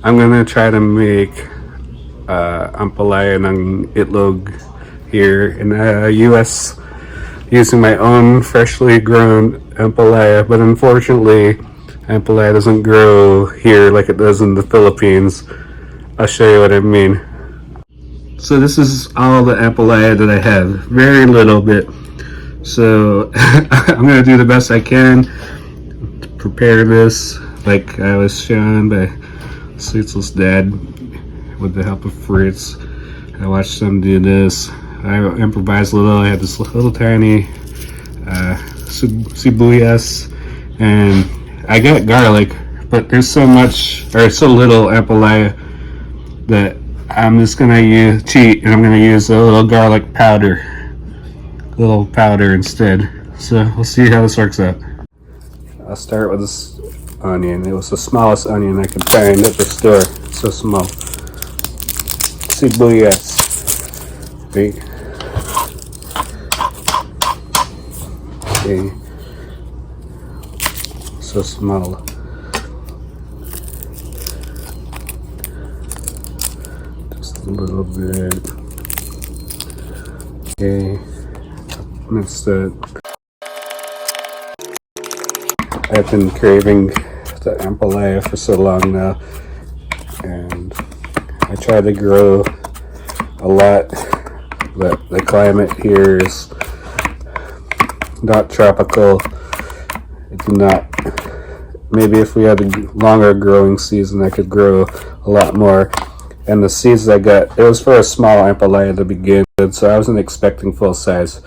I'm gonna try to make Ampalaya ng itlog here in the US using my own freshly grown Ampalaya, but unfortunately Ampalaya doesn't grow here like it does in the Philippines. I'll show you what I mean. So this is all the Ampalaya that I have, very little bit. So I'm gonna do the best I can to prepare this, like I was shown by Sleetless Dad with the help of Fritz. I watched them do this. I improvised a little. I had this little tiny sibuyas, and I got garlic, but there's so much or so little Ampalaya that I'm just gonna cheat, and I'm gonna use a little garlic powder, instead. So we'll see how this works out. I'll start with this onion. It was the smallest onion I could find at the store. It's so small. Sibuyas. Okay. Okay. So small. Just a little bit. Okay. That's that. I've been craving the Ampalaya for so long now, and I try to grow a lot, but the climate here is not tropical. It do not. Maybe if we had a longer growing season, I could grow a lot more. And the seeds I got, it was for a small Ampalaya to begin with, so I wasn't expecting full size,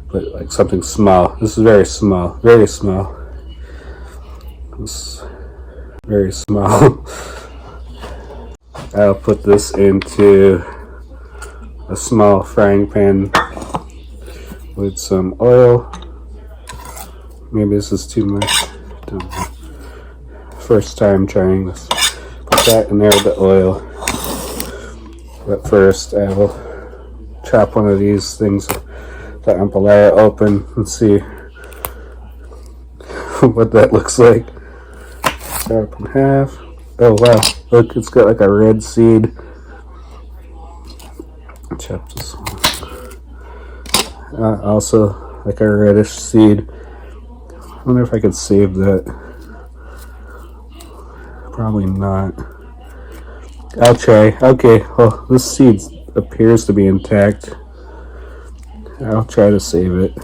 but like something small. This is very small, very small. It's very small. I'll put this into a small frying pan with some oil. Maybe this is too much. Don't know. First time trying this. Put that in there with the oil. But first I will chop one of these things, the Ampalaya, open and see what that looks like. Chop in half. Oh wow, look, it's got like a red seed. Chop this one. Also like a reddish seed. I wonder if I could save that. Probably not. I'll try. Okay, well, this seed appears to be intact. I'll try to save it,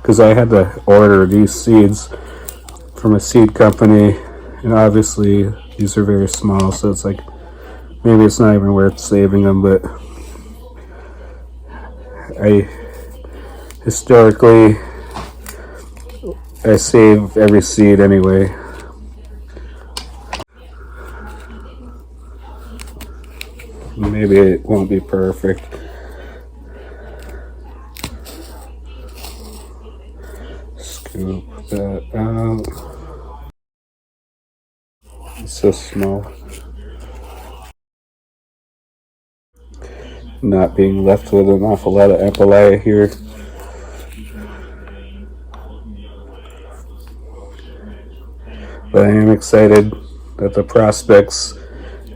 because I had to order these seeds from a seed company, and obviously these are very small, so it's like maybe it's not even worth saving them. But historically I save every seed anyway. Maybe it won't be perfect. Scoop that out. It's so small. Not being left with an awful lot of Ampalaya here. But I am excited at the prospects.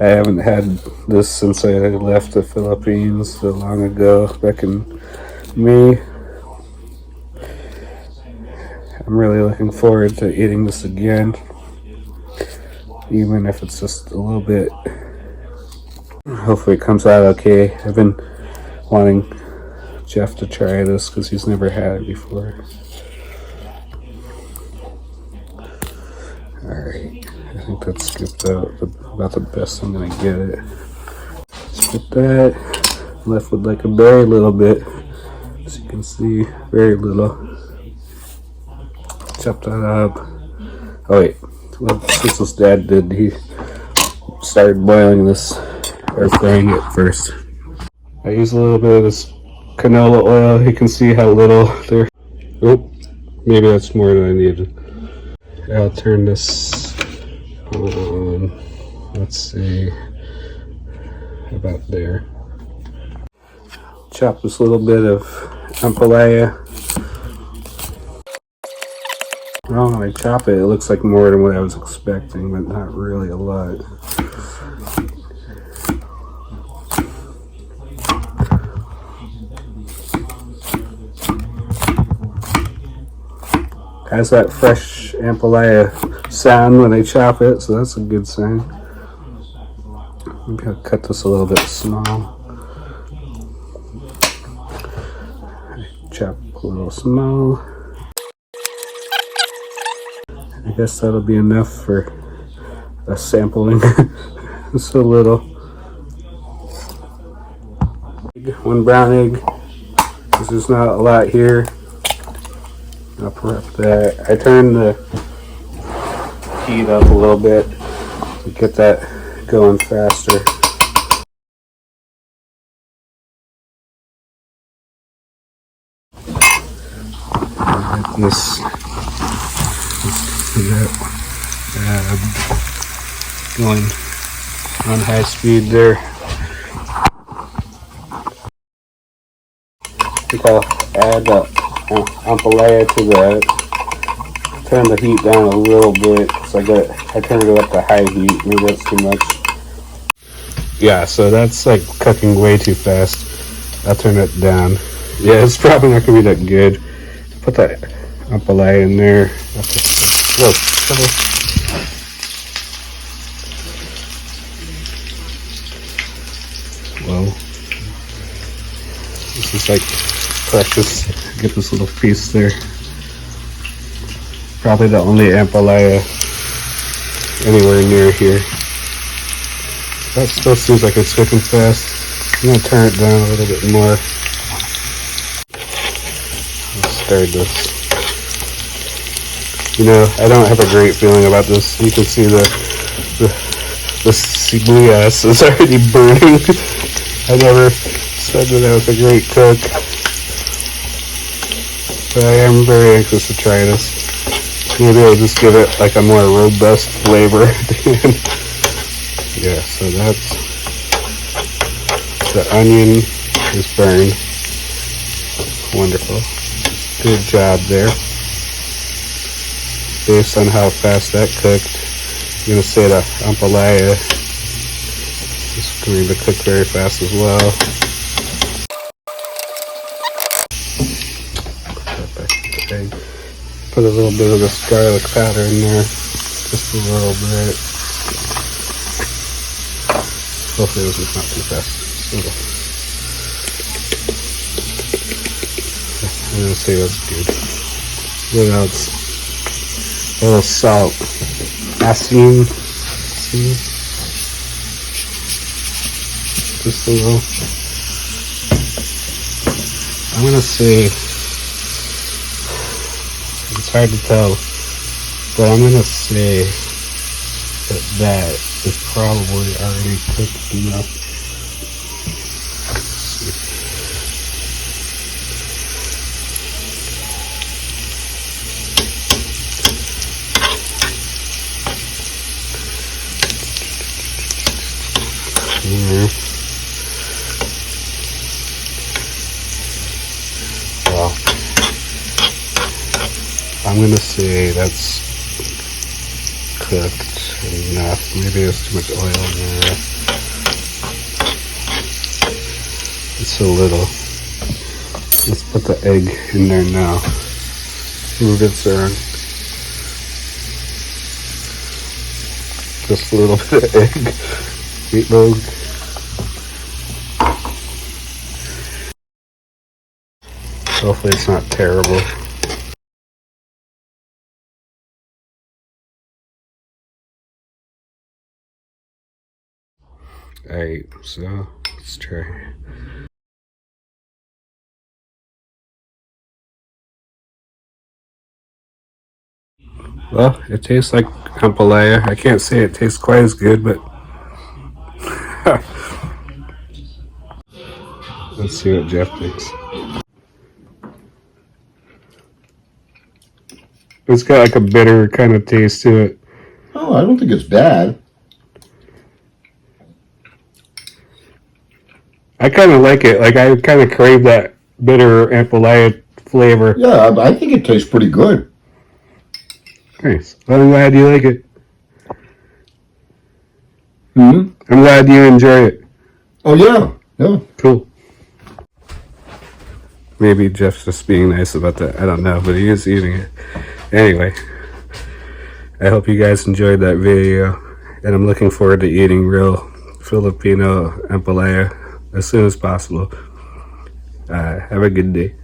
I haven't had this since I left the Philippines so long ago, back in May. I'm really looking forward to eating this again, even if it's just a little bit. Hopefully it comes out okay. I've been wanting Jeff to try this because he's never had it before. Alright, I think that's scooped out about the best I'm gonna get it. Skip that. Left with like a very little bit, as you can see, very little. Chop that up. Oh wait, what Sissel's dad did, he started boiling this, or frying it first. I use a little bit of this canola oil. You can see how little there. Oh, maybe that's more than I needed. I'll turn this on. Let's see, about there. Chop this little bit of Ampalaya. Well, when I chop it, it looks like more than what I was expecting, but not really a lot. Has that fresh Ampalaya sound when they chop it, so that's a good sign. Maybe I'll cut this a little bit small. Chop a little small. I guess that'll be enough for a sampling. Just a little. One brown egg. This is not a lot here. I'll prep that. I turned the heat up a little bit to get that going faster. Get this going on high speed there. I think I'll add the Ampalaya to that. Turn the heat down a little bit because I turned it up to high heat. Maybe that's too much. Yeah, so that's like cooking way too fast. I'll turn it down. Yeah, it's probably not gonna be that good. Put that Ampalaya in there. Whoa. This is like precious. Get this little piece there. Probably the only Ampalaya anywhere near here. That still seems like it's cooking fast. I'm gonna turn it down a little bit more. Let's start this. You know, I don't have a great feeling about this. You can see the sibuyas is already burning. I never said that I was a great cook, but I am very anxious to try this. Maybe I'll just give it like a more robust flavor. Yeah, so that's the onion is burned. Wonderful. Good job there. Based on how fast that cooked, I'm going to say the Ampalaya is going to cook very fast as well. Put a little bit of this garlic powder in there, just a little bit. Hopefully this is not too fast. I'm going to say that's good. What else? A little salt. Asin. Just a little. I'm going to say, it's hard to tell, but I'm going to say that is probably already cooked enough. Well, I'm gonna say that's cooked enough. Maybe there's too much oil in there. It's a little. Let's put the egg in there now. Move it around. Just a little bit of egg. Meatloaf. Hopefully it's not terrible. Alright, so let's try. Well, it tastes like Ampalaya. I can't say it tastes quite as good, but let's see what Jeff thinks. It's got like a bitter kind of taste to it. Oh, I don't think it's bad. I kind of like it. Like I kind of crave that bitter Ampalaya flavor. Yeah, I think it tastes pretty good. Nice. Well, I'm glad you like it. Hmm. I'm glad you enjoy it. Oh yeah, yeah. Cool. Maybe Jeff's just being nice about that. I don't know, but he is eating it. Anyway, I hope you guys enjoyed that video, and I'm looking forward to eating real Filipino Ampalaya as soon as possible. Have a good day.